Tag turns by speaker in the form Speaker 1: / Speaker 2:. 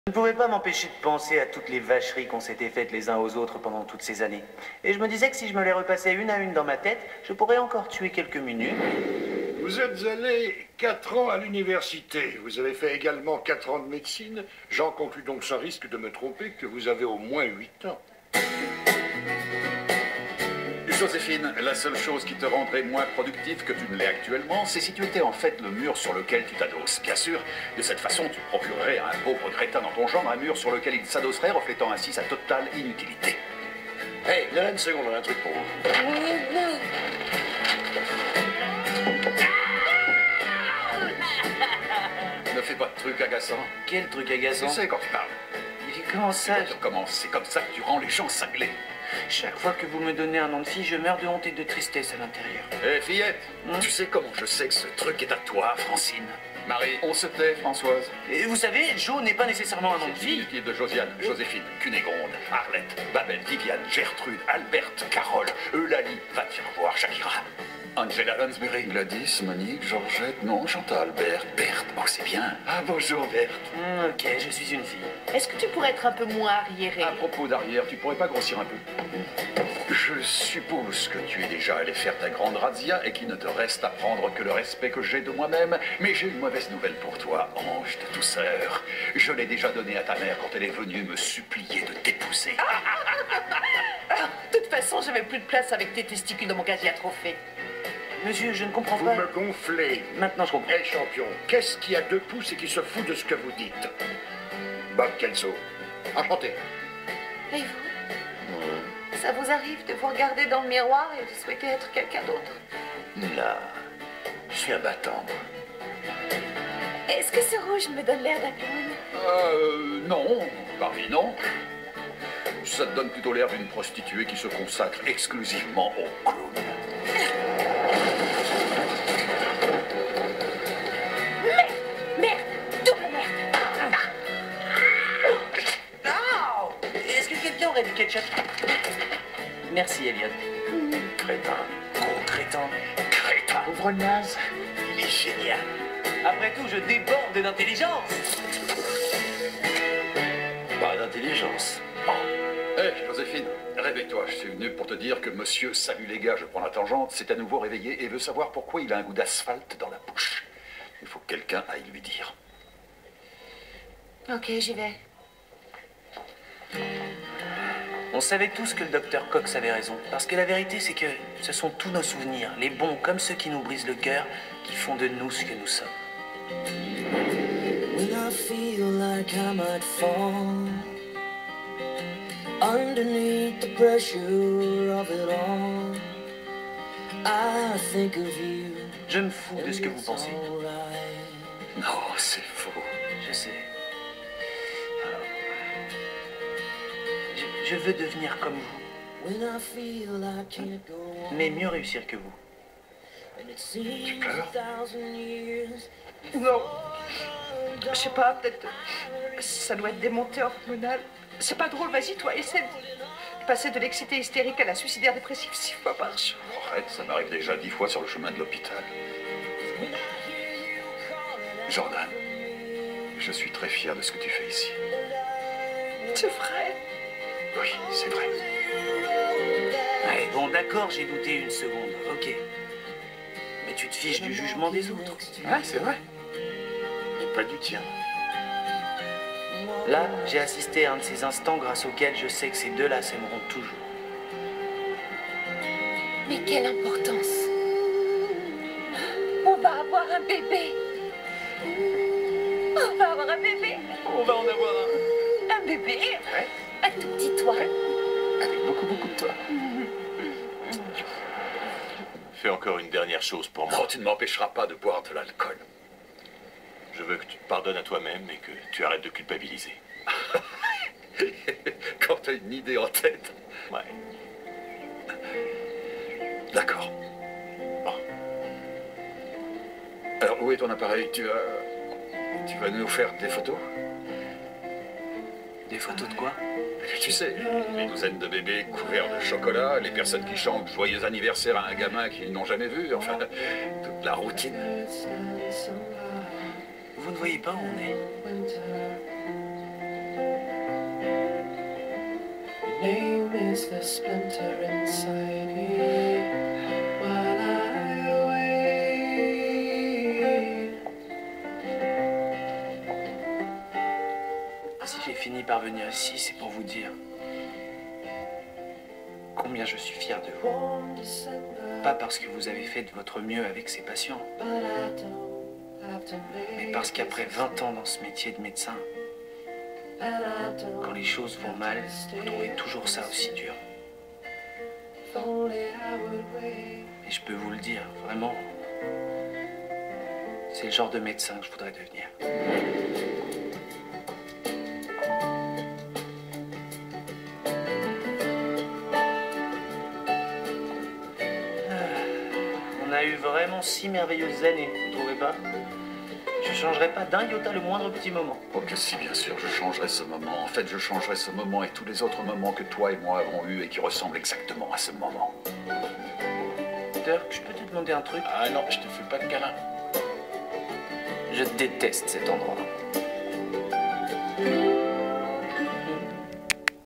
Speaker 1: Je ne pouvais pas m'empêcher de penser à toutes les vacheries qu'on s'était faites les uns aux autres pendant toutes ces années. Et je me disais que si je me les repassais une à une dans ma tête, je pourrais encore tuer quelques minutes.
Speaker 2: Vous êtes allé 4 ans à l'université. Vous avez fait également 4 ans de médecine. J'en conclus donc sans risque de me tromper que vous avez au moins 8 ans.
Speaker 3: Joséphine, la seule chose qui te rendrait moins productive que tu ne l'es actuellement, c'est si tu étais en fait le mur sur lequel tu t'adosses. Bien sûr, de cette façon, tu procurerais à un pauvre crétin dans ton genre un mur sur lequel il s'adosserait, reflétant ainsi sa totale inutilité.
Speaker 2: Hey, là, une seconde, on a un truc pour vous.
Speaker 3: Ne fais pas de trucs agaçants.
Speaker 1: Quel truc agaçant.
Speaker 3: Tu sais quand tu parles.
Speaker 1: Et comment ça
Speaker 3: Tu recommences, c'est comme ça que tu rends les gens cinglés.
Speaker 1: Chaque fois que vous me donnez un nom de fille, je meurs de honte et de tristesse à l'intérieur.
Speaker 3: Hé, fillette, tu sais comment je sais que ce truc est à toi, Francine? Marie, on se tait, Françoise.
Speaker 1: Et vous savez, Jo n'est pas nécessairement un nom de fille.
Speaker 3: Inutile de Josiane, Joséphine, Cunégonde, Arlette, Babel, Viviane, Gertrude, Alberte, Carole, Eulalie, va te faire voir Shakira. Angela Lansbury, Gladys, Monique, Georgette, non, Chantal, Berthe, oh c'est bien. Ah bonjour Berthe.
Speaker 1: Ok, je suis une fille.
Speaker 4: Est-ce que tu pourrais être un peu moins arriéré?
Speaker 3: À propos d'arrière, tu pourrais pas grossir un peu? Je suppose que tu es déjà allé faire ta grande razzia et qu'il ne te reste à prendre que le respect que j'ai de moi-même. Mais j'ai une mauvaise nouvelle pour toi, ange de douceur. Je l'ai déjà donné à ta mère quand elle est venue me supplier de t'épouser.
Speaker 4: De toute façon, j'avais plus de place avec tes testicules dans mon casier à trophées.
Speaker 1: Monsieur, je ne comprends
Speaker 2: Vous
Speaker 1: pas.
Speaker 2: me gonflez.
Speaker 1: Maintenant, je comprends.
Speaker 2: Hey, champion, qu'est-ce qui a 2 pouces et qui se fout de ce que vous dites? Bob Kelso. Enchanté.
Speaker 4: Et vous? Ça vous arrive de vous regarder dans le miroir et de souhaiter être quelqu'un d'autre?
Speaker 3: Là, je suis un battant, moi.
Speaker 4: Est-ce que ce rouge me donne l'air d'un clown?
Speaker 3: Non, Barbie, non. Ça te donne plutôt l'air d'une prostituée qui se consacre exclusivement au clown.
Speaker 4: Merde! Double merde!
Speaker 1: Oh! Est-ce que quelqu'un aurait du ketchup? Merci, Elliot.
Speaker 3: Crétin.
Speaker 1: Gros crétin.
Speaker 3: Crétin.
Speaker 1: Ouvre le naze.
Speaker 3: Il est génial.
Speaker 1: Après tout, je déborde d'intelligence.
Speaker 3: Pas d'intelligence. Hé, Joséphine, réveille-toi. Je suis venu pour te dire que monsieur Salut les gars, je prends la tangente, s'est à nouveau réveillé et veut savoir pourquoi il a un goût d'asphalte dans la bouche. Il faut que quelqu'un aille lui dire.
Speaker 4: Ok, j'y vais.
Speaker 1: On savait tous que le docteur Cox avait raison. Parce que la vérité, c'est que ce sont tous nos souvenirs, les bons comme ceux qui nous brisent le cœur, qui font de nous ce que nous sommes.
Speaker 5: When I feel like I might fall underneath the pressure of it all, I think of you.
Speaker 1: Je me fous de ce que vous pensez.
Speaker 3: Non, c'est faux.
Speaker 1: Je sais. Je veux devenir comme vous,
Speaker 5: When I feel I can't go on,
Speaker 1: mais mieux réussir que vous.
Speaker 5: and it seems
Speaker 3: pleures?
Speaker 5: 1,000 years.
Speaker 4: Non. Je sais pas, peut-être. Ça doit être des montées hormonales. C'est pas drôle, vas-y, toi, essaie de passer de l'excité hystérique à la suicidaire dépressive 6 fois par jour.
Speaker 3: Arrête, ça m'arrive déjà 10 fois sur le chemin de l'hôpital. Jordan, je suis très fier de ce que tu fais ici.
Speaker 4: C'est vrai.
Speaker 3: Oui, c'est vrai.
Speaker 1: Ouais, bon, d'accord, j'ai douté une seconde, ok. Mais tu te fiches du jugement des autres.
Speaker 3: Ouais, c'est vrai. Et pas du tien.
Speaker 1: Là, j'ai assisté à un de ces instants grâce auxquels je sais que ces deux-là s'aimeront toujours.
Speaker 4: Mais quelle importance. On va avoir un bébé. On va avoir un bébé.
Speaker 1: On va en avoir un.
Speaker 4: Un bébé.
Speaker 1: Ouais.
Speaker 4: Un tout petit toi.
Speaker 1: Avec beaucoup, beaucoup de toi.
Speaker 6: Fais encore une dernière chose pour moi.
Speaker 3: Non, tu ne m'empêcheras pas de boire de l'alcool.
Speaker 6: Je veux que tu te pardonnes à toi-même et que tu arrêtes de culpabiliser.
Speaker 3: Quand t'as une idée en tête.
Speaker 6: Ouais.
Speaker 3: D'accord. Bon. Alors, où est ton appareil? Tu vas nous faire des photos?
Speaker 1: Des photos de quoi?
Speaker 3: Tu sais, les douzaines de bébés couverts de chocolat, les personnes qui chantent joyeux anniversaire à un gamin qu'ils n'ont jamais vu, enfin, toute la routine.
Speaker 1: Vous ne voyez pas où on est?
Speaker 5: name is the splinter inside me while I wait.
Speaker 1: Si j'ai fini par venir ici, c'est pour vous dire combien je suis fier de vous.
Speaker 5: Warm December,
Speaker 1: Pas parce que vous avez fait de votre mieux avec ces patients,
Speaker 5: but I don't have to
Speaker 1: mais
Speaker 5: make
Speaker 1: parce qu'après 20 ans dans ce métier de médecin,
Speaker 5: and I don't
Speaker 1: quand les choses vont mal, vous trouvez toujours ça aussi dur.
Speaker 5: if only I would wait.
Speaker 1: Et je peux vous le dire, vraiment, c'est le genre de médecin que je voudrais devenir. On a eu vraiment 6 merveilleuses années, vous trouvez pas? Je changerai pas d'un iota le moindre petit moment.
Speaker 3: Oh que si, bien sûr, je changerai ce moment. En fait, je changerai ce moment et tous les autres moments que toi et moi avons eus et qui ressemblent exactement à ce moment.
Speaker 1: Dirk, je peux te demander un truc?
Speaker 6: Ah non, je te fais pas de câlin.
Speaker 1: Je déteste cet endroit.